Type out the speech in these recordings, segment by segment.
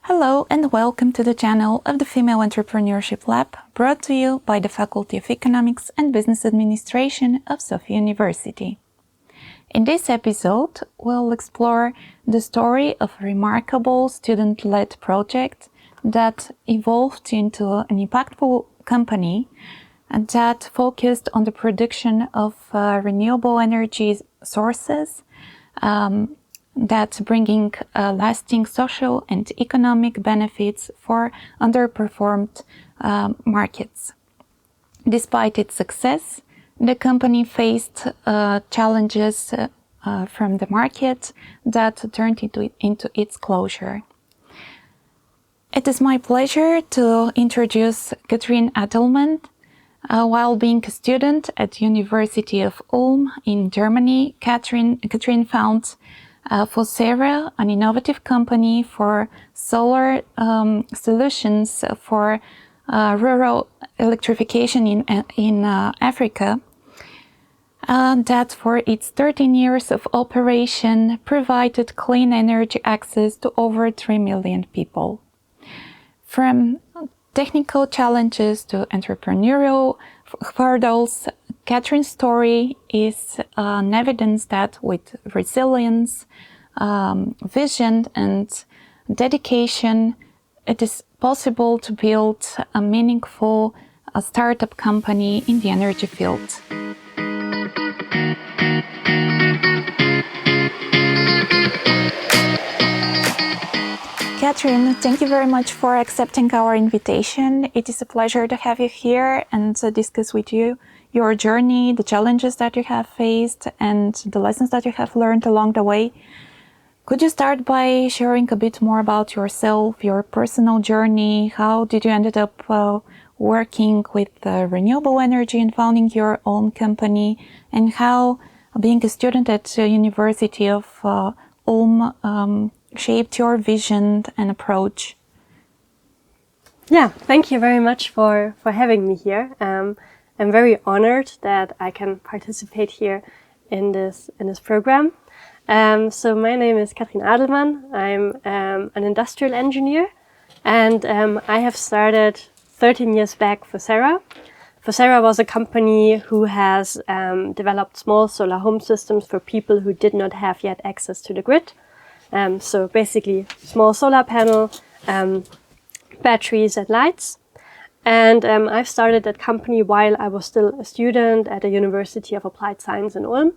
Hello and welcome to the channel of the Female Entrepreneurship Lab, brought to you by the Faculty of Economics and Business Administration of Sofia University. In this episode, we'll explore the story of a remarkable student-led project that evolved into an impactful company and that focused on the production of renewable energy sources that bringing lasting social and economic benefits for underperformed markets. Despite its success, the company faced challenges from the market that turned into its closure. It is my pleasure to introduce Katrin Adelmann. While being a student at University of Ulm in Germany, Katrin found Fosera, an innovative company for solar solutions for rural electrification in Africa, that for its 13 years of operation provided clean energy access to over 3 million people. From technical challenges to entrepreneurial hurdles, Katrin's story is an evidence that with resilience, vision and dedication, it is possible to build a meaningful startup company in the energy field. Katrin, thank you very much for accepting our invitation. It is a pleasure to have you here and discuss with you your journey, the challenges that you have faced, and the lessons that you have learned along the way. Could you start by sharing a bit more about yourself, your personal journey? How did you ended up working with renewable energy and founding your own company? And how being a student at the University of Ulm shaped your vision and approach? Yeah, thank you very much for having me here. I'm very honored that I can participate here in this program. So my name is Katrin Adelmann. I'm an industrial engineer, and I have started 13 years back Fosera. Fosera was a company who has developed small solar home systems for people who did not have yet access to the grid. So basically small solar panel, batteries and lights. And I've started that company while I was still a student at the University of Applied Science in Ulm.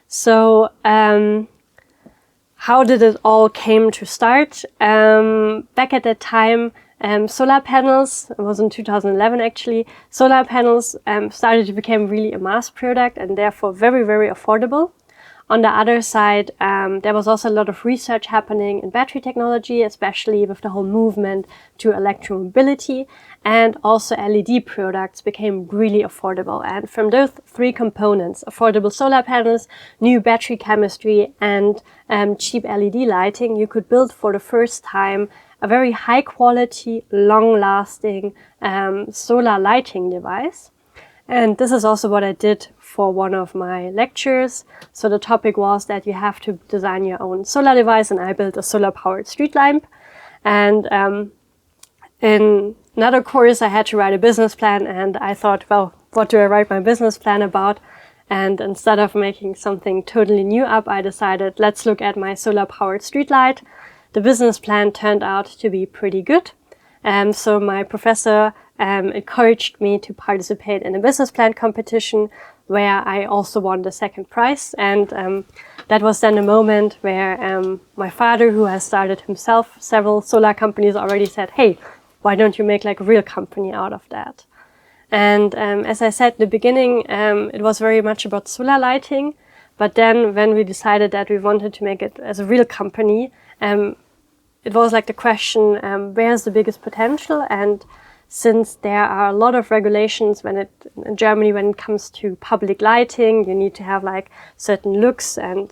So how did it all came to start? Back at that time, solar panels, it was in 2011 actually, solar panels started to become really a mass product and therefore very, very affordable. On the other side, there was also a lot of research happening in battery technology, especially with the whole movement to electromobility, and also LED products became really affordable. And from those three components, affordable solar panels, new battery chemistry, and cheap LED lighting, you could build for the first time a very high quality, long-lasting solar lighting device. And this is also what I did for one of my lectures. So the topic was that you have to design your own solar device, and I built a solar-powered street lamp. And in another course, I had to write a business plan, and I thought, well, what do I write my business plan about? And instead of making something totally new up, I decided, let's look at my solar-powered street light. The business plan turned out to be pretty good. So my professor encouraged me to participate in a business plan competition where I also won the second prize. And that was then a moment where my father, who has started himself several solar companies, already said, hey, why don't you make like a real company out of that? And as I said in the beginning, it was very much about solar lighting. But then when we decided that we wanted to make it as a real company, it was like the question, where's the biggest potential? And since there are a lot of regulations in Germany when it comes to public lighting, you need to have like certain looks and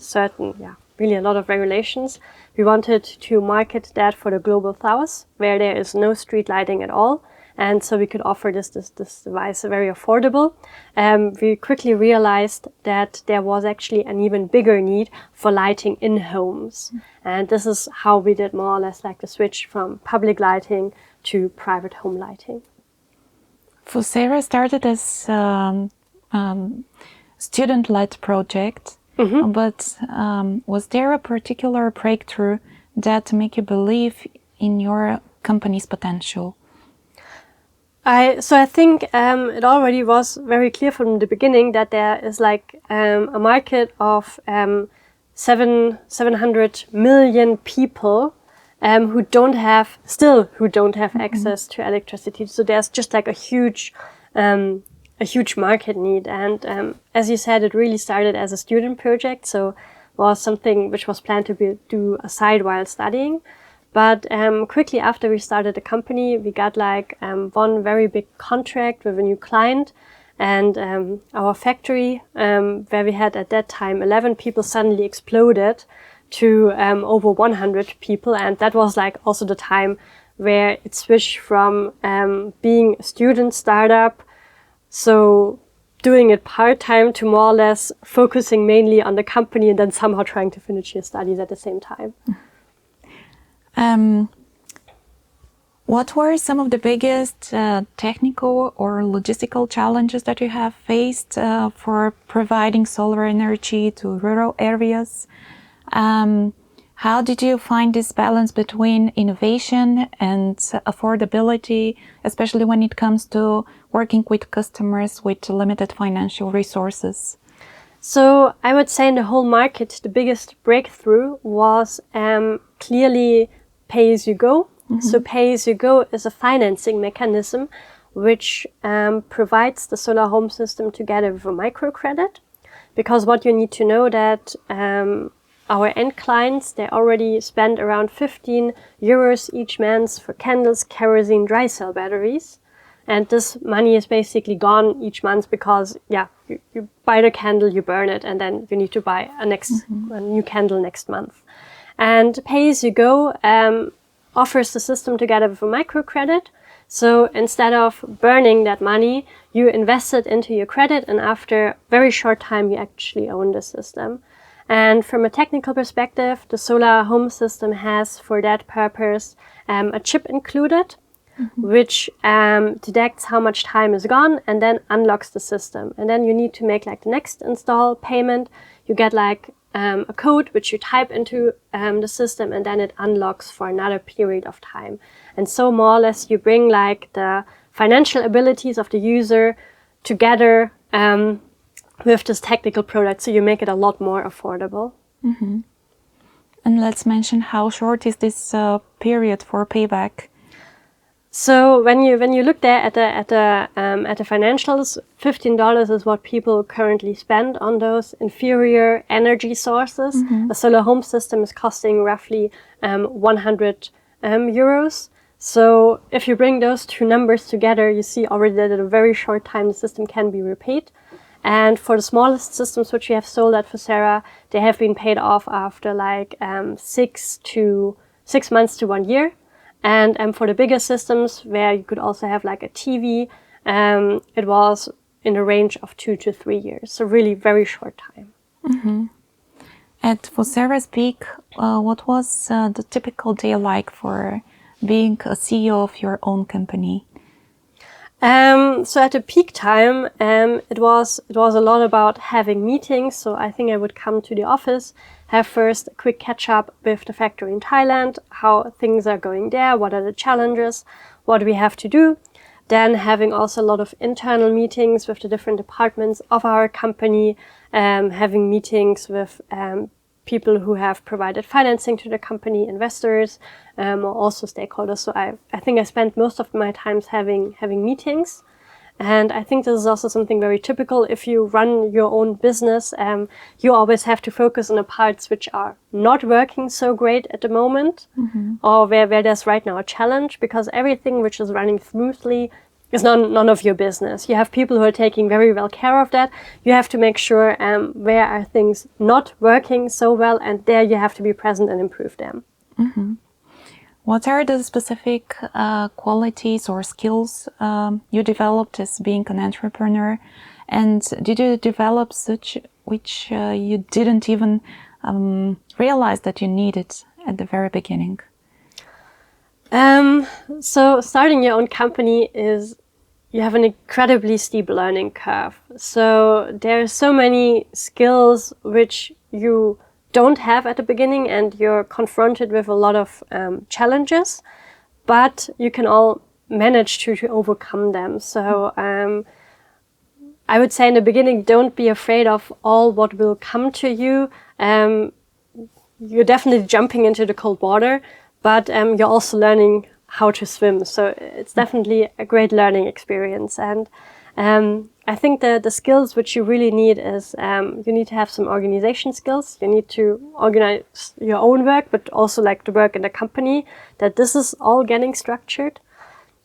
really a lot of regulations. We wanted to market that for the global south, where there is no street lighting at all. And so we could offer this device very affordable. We quickly realized that there was actually an even bigger need for lighting in homes. And this is how we did more or less like the switch from public lighting to private home lighting. Fosera started as student-led project, but was there a particular breakthrough that made you believe in your company's potential? I think it already was very clear from the beginning that there is like a market of 700 million people who don't have access to electricity. So there's just like a huge market need. And as you said, it really started as a student project, so was something which was planned to do aside while studying. But quickly after we started the company, we got like one very big contract with a new client, and our factory, where we had at that time 11 people, suddenly exploded to over 100 people. And that was like also the time where it switched from being a student startup, so doing it part-time, to more or less focusing mainly on the company and then somehow trying to finish your studies at the same time. What were some of the biggest technical or logistical challenges that you have faced for providing solar energy to rural areas? How did you find this balance between innovation and affordability, especially when it comes to working with customers with limited financial resources? So I would say in the whole market, the biggest breakthrough was clearly pay-as-you-go. So pay-as-you-go is a financing mechanism which provides the solar home system together with a microcredit. Because what you need to know that our end clients, they already spend around 15 euros each month for candles, kerosene, dry cell batteries. And this money is basically gone each month because, you buy the candle, you burn it, and then you need to buy a new candle next month. And pay-as-you-go offers the system together with a microcredit. So instead of burning that money, you invest it into your credit, and after a very short time, you actually own the system. And from a technical perspective, the solar home system has, for that purpose, a chip included, which detects how much time is gone and then unlocks the system. And then you need to make like the next install payment. You get like a code which you type into the system, and then it unlocks for another period of time. And so more or less you bring like the financial abilities of the user together with this technical product, so you make it a lot more affordable. And let's mention how short is this period for payback? So when you look there at the financials, $15 is what people currently spend on those inferior energy sources. A solar home system is costing roughly 100 euros. So if you bring those two numbers together, you see already that in a very short time the system can be repaid. And for the smallest systems which we have sold at Fosera, they have been paid off after like 6 months to 1 year. And for the bigger systems, where you could also have like a TV, it was in the range of 2 to 3 years. So really very short time. At Fosera's peak, what was the typical day like for being a CEO of your own company? So at the peak time, it was a lot about having meetings. So I think I would come to the office, have first a quick catch up with the factory in Thailand, how things are going there, what are the challenges, what do we have to do. Then having also a lot of internal meetings with the different departments of our company, having meetings with people who have provided financing to the company, investors, or also stakeholders. So I think I spent most of my times having meetings. And I think this is also something very typical. If you run your own business, you always have to focus on the parts which are not working so great at the moment, or where there's right now a challenge, because everything which is running smoothly is none of your business. You have people who are taking very well care of that. You have to make sure where are things not working so well, and there you have to be present and improve them. What are the specific qualities or skills you developed as being an entrepreneur? And did you develop such which you didn't even realize that you needed at the very beginning? So starting your own company you have an incredibly steep learning curve. So there are so many skills which you don't have at the beginning, and you're confronted with a lot of challenges, but you can all manage to overcome them. So I would say in the beginning, don't be afraid of all what will come to you. You're definitely jumping into the cold water, but you're also learning how to swim. So it's definitely a great learning experience. And I think the skills which you really need is you need to have some organization skills. You need to organize your own work, but also like the work in the company, that this is all getting structured.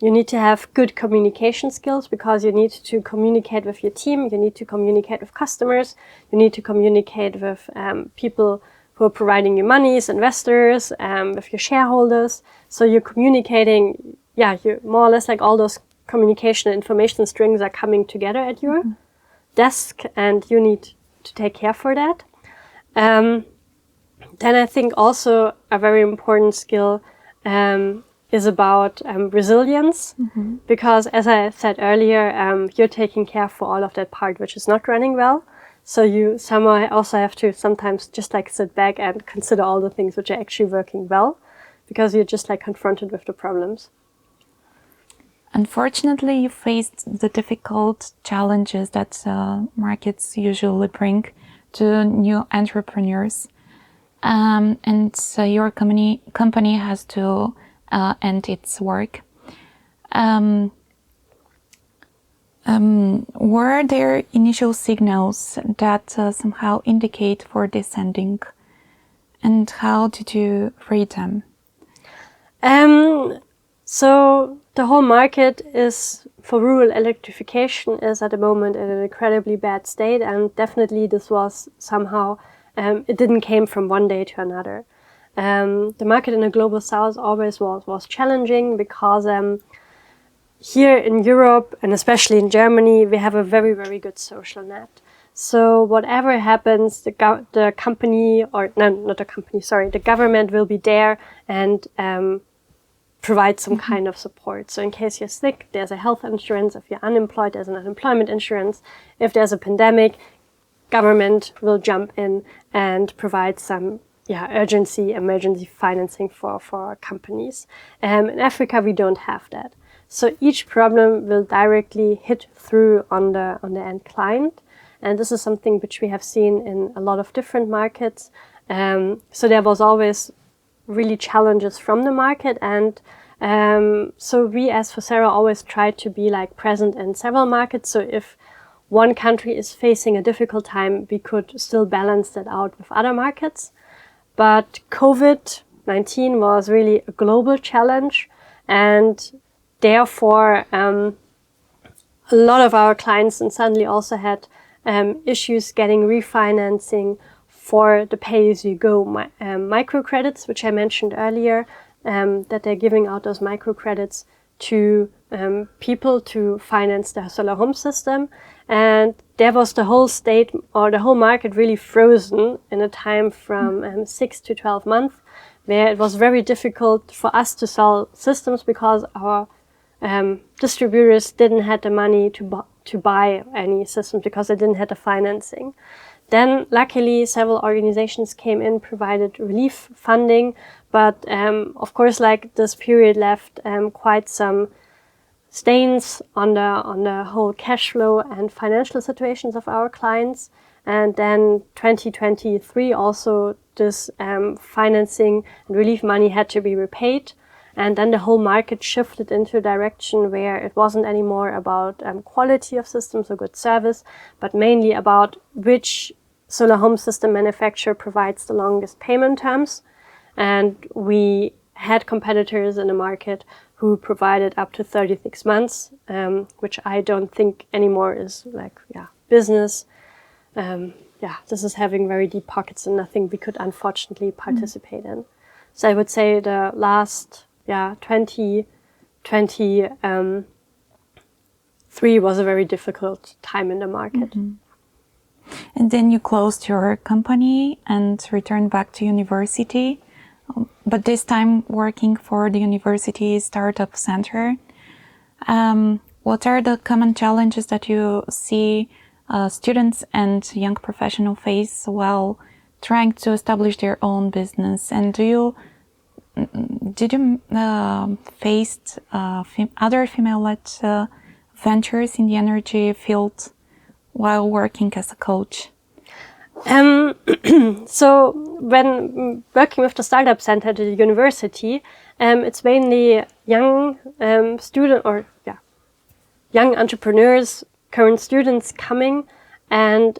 You need to have good communication skills, because you need to communicate with your team. You need to communicate with customers. You need to communicate with people who are providing you monies, investors, with your shareholders. So you're communicating, you more or less like all those communication and information strings are coming together at your desk, and you need to take care for that. Then I think also a very important skill is about resilience, because as I said earlier, you're taking care for all of that part which is not running well. So you somehow also have to sometimes just like sit back and consider all the things which are actually working well, because you're just like confronted with the problems. Unfortunately, you faced the difficult challenges that markets usually bring to new entrepreneurs. And so your company has to end its work. Were there initial signals that somehow indicate for this ending? And how did you read them? So the whole market for rural electrification is at the moment in an incredibly bad state, and definitely this was somehow, it didn't came from one day to another. The market in the global south always was challenging, because here in Europe, and especially in Germany, we have a very, very good social net. So whatever happens, the government will be there and provide some kind of support. So in case you're sick, there's a health insurance. If you're unemployed, there's an unemployment insurance. If there's a pandemic, government will jump in and provide some emergency financing for companies. In Africa, we don't have that. So each problem will directly hit through on the end client. And this is something which we have seen in a lot of different markets. So there was always really challenges from the market. And so we as Fosera always try to be like present in several markets. So if one country is facing a difficult time, we could still balance that out with other markets. But COVID-19 was really a global challenge, and therefore a lot of our clients and suddenly also had issues getting refinancing for the pay-as-you-go microcredits, which I mentioned earlier, that they're giving out those microcredits to people to finance their solar home system. And there was the whole state or the whole market really frozen in a time from 6 to 12 months, where it was very difficult for us to sell systems because our distributors didn't have the money to buy any systems because they didn't have the financing. Then luckily several organizations came in, provided relief funding, but of course like this period left quite some stains on the whole cash flow and financial situations of our clients. And then 2023 also this financing and relief money had to be repaid. And then the whole market shifted into a direction where it wasn't anymore about quality of systems or good service, but mainly about which solar home system manufacturer provides the longest payment terms. And we had competitors in the market who provided up to 36 months, which I don't think anymore is business. This is having very deep pockets and nothing we could unfortunately participate in. So I would say the last 2023 was a very difficult time in the market. Mm-hmm. And then you closed your company and returned back to university, but this time working for the university startup center. What are the common challenges that you see students and young professionals face while trying to establish their own business? And did you face other female-led ventures in the energy field while working as a coach? So when working with the Startup Center at the university, it's mainly young young entrepreneurs, current students coming and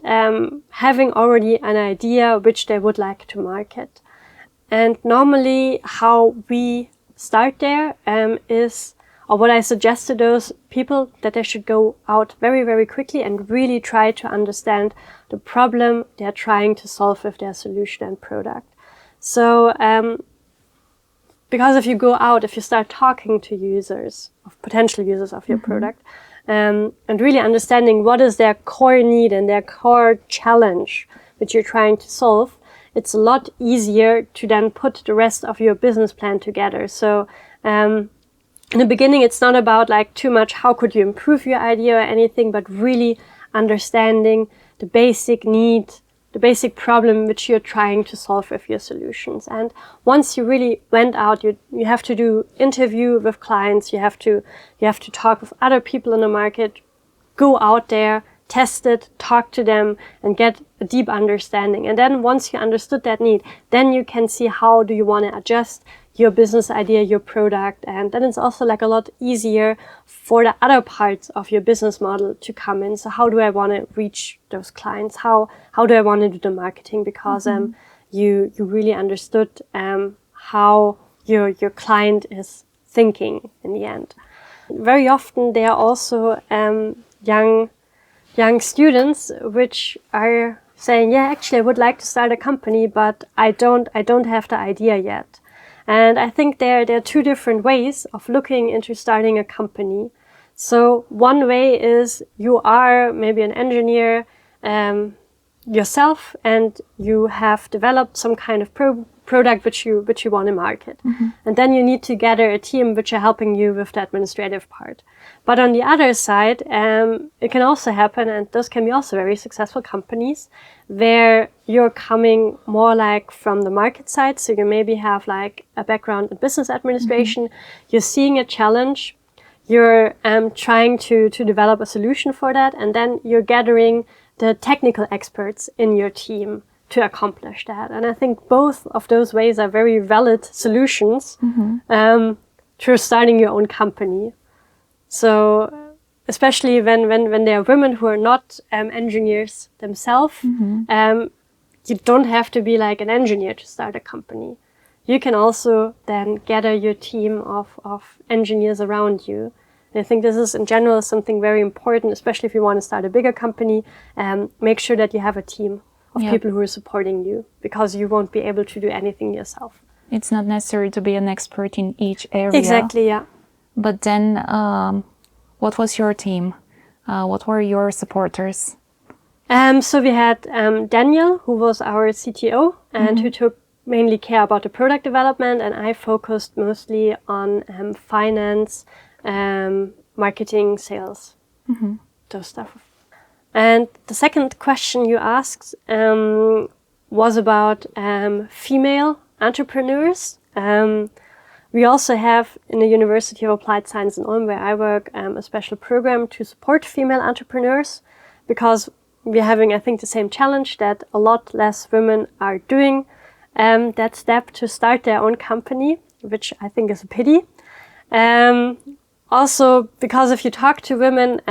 having already an idea which they would like to market. And normally how we start there is, or what I suggest to those people, that they should go out very, very quickly and really try to understand the problem they're trying to solve with their solution and product. So, because if you go out, if you start talking to users, of potential users of your product, and really understanding what is their core need and their core challenge which you're trying to solve, it's a lot easier to then put the rest of your business plan together. So, in the beginning, it's not about like too much how could you improve your idea or anything, but really understanding the basic need, the basic problem which you're trying to solve with your solutions. And once you really went out, you have to do interview with clients, you have to talk with other people in the market, go out there, test it, talk to them, and get a deep understanding. And then once you understood that need, then you can see how do you want to adjust your business idea, your product, and then it's also like a lot easier for the other parts of your business model to come in. So how do I want to reach those clients? How do I want to do the marketing? Because you really understood how your client is thinking in the end. Very often they are also young students which are saying, yeah, actually I would like to start a company, but I don't have the idea yet. And I think there are two different ways of looking into starting a company. So one way is you are maybe an engineer yourself and you have developed some kind of product which you want to market. And then you need to gather a team which are helping you with the administrative part. But on the other side, it can also happen, and those can be also very successful companies, where you're coming more like from the market side. So you maybe have like a background in business administration. You're seeing a challenge. You're trying to develop a solution for that. And then you're gathering the technical experts in your team to accomplish that. And I think both of those ways are very valid solutions to starting your own company. So especially when there are women who are not engineers themselves, you don't have to be like an engineer to start a company. You can also then gather your team of engineers around you. And I think this is in general something very important, especially if you want to start a bigger company. Make sure that you have a team of people who are supporting you, because you won't be able to do anything yourself. It's not necessary to be an expert in each area. Exactly, yeah. But then, what was your team? What were your supporters? So we had Daniel, who was our CTO and who took mainly care about the product development, and I focused mostly on finance, marketing, sales, those stuff. And the second question you asked was about female entrepreneurs. We also have in the University of Applied Science in Ulm, where I work, a special program to support female entrepreneurs, because we're having, I think, the same challenge that a lot less women are doing that step to start their own company, which I think is a pity. Also, because if you talk to women,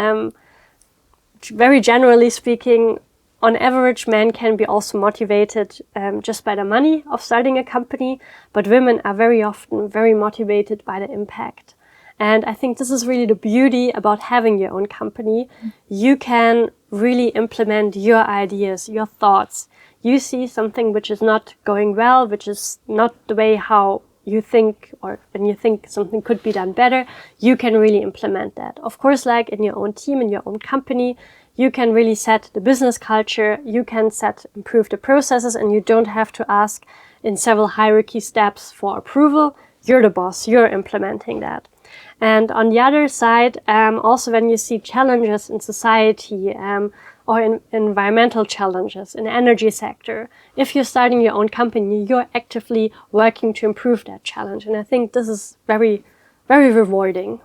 very generally speaking, on average, men can be also motivated just by the money of starting a company, but women are very often very motivated by the impact. And I think this is really the beauty about having your own company. You can really implement your ideas, your thoughts. You see something which is not going well, which is not the way how you think, or when you think something could be done better, you can really implement that. Of course, like in your own team, in your own company, you can really set the business culture, you can improve the processes, and you don't have to ask in several hierarchy steps for approval. You're the boss, you're implementing that. And on the other side, also when you see challenges in society, or in environmental challenges in the energy sector, if you're starting your own company, you're actively working to improve that challenge. And I think this is very, very rewarding.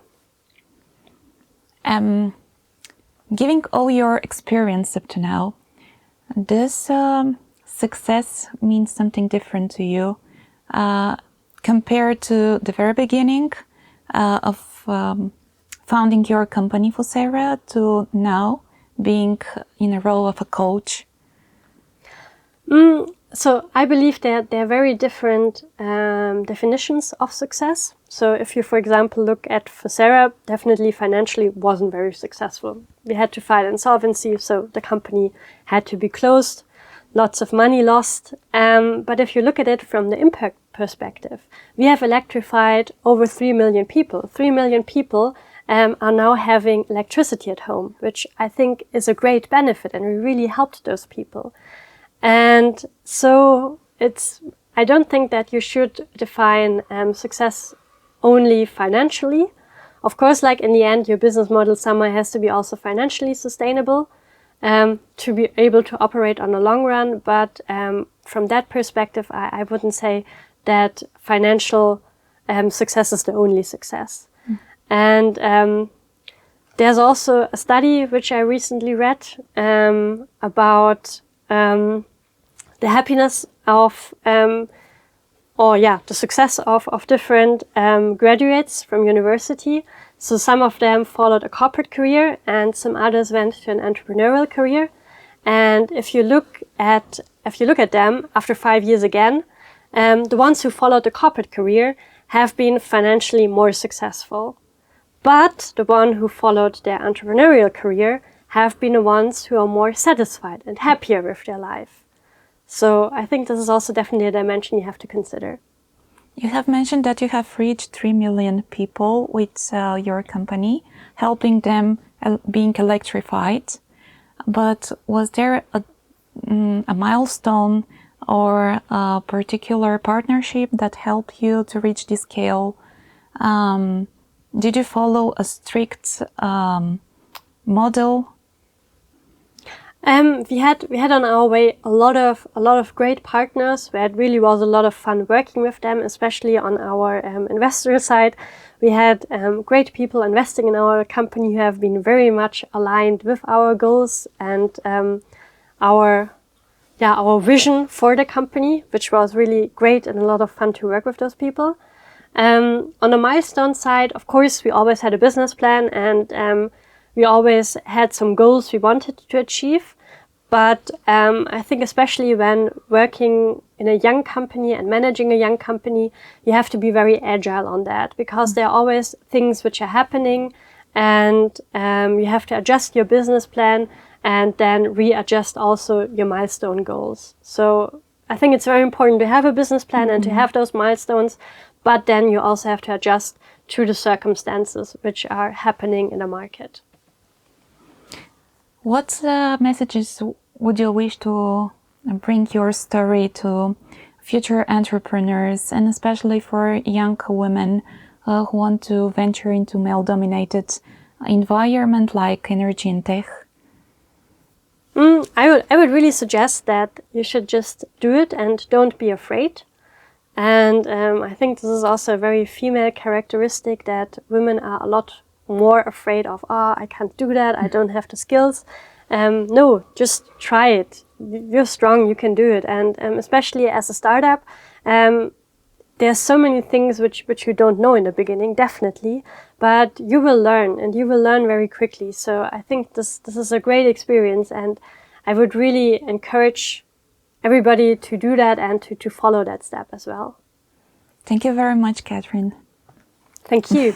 Giving all your experience up to now, does success mean something different to you compared to the very beginning of founding your company, Fosera, to now being in a role of a coach? So I believe that there are very different definitions of success. So if you, for example, look at Fosera, definitely financially wasn't very successful. We had to file insolvency, so the company had to be closed. Lots of money lost. But if you look at it from the impact perspective, we have electrified over 3 million people. 3 million people are now having electricity at home, which I think is a great benefit, and we really helped those people. And so I don't think that you should define success only financially. Of course, like in the end, your business model somehow has to be also financially sustainable to be able to operate on the long run. But from that perspective, I wouldn't say that financial success is the only success. And there's also a study which I recently read about the happiness of, the success of different graduates from university. So some of them followed a corporate career and some others went to an entrepreneurial career. And if you look at them after 5 years again, the ones who followed the corporate career have been financially more successful. But the one who followed their entrepreneurial career have been the ones who are more satisfied and happier with their life. So I think this is also definitely a dimension you have to consider. You have mentioned that you have reached 3 million people with your company, helping them being electrified. But was there a milestone or a particular partnership that helped you to reach this scale? Did you follow a strict model? We had on our way a lot of great partners where it really was a lot of fun working with them, especially on our investor side. We had great people investing in our company who have been very much aligned with our goals and our vision for the company, which was really great and a lot of fun to work with those people. On the milestone side, of course, we always had a business plan and we always had some goals we wanted to achieve. But I think especially when working in a young company and managing a young company, you have to be very agile on that because there are always things which are happening and you have to adjust your business plan and then readjust also your milestone goals. So I think it's very important to have a business plan and to have those milestones, but then you also have to adjust to the circumstances which are happening in the market. What messages would you wish to bring your story to future entrepreneurs and especially for young women who want to venture into male-dominated environment like energy and tech? I would really suggest that you should just do it and don't be afraid. And I think this is also a very female characteristic that women are a lot more afraid of, I can't do that, I don't have the skills. No, just try it. You're strong, you can do it. And especially as a startup, there's so many things which you don't know in the beginning, definitely, but you will learn and you will learn very quickly. So I think this is a great experience and I would really encourage everybody to do that and to follow that step as well. Thank you very much, Catherine. Thank you.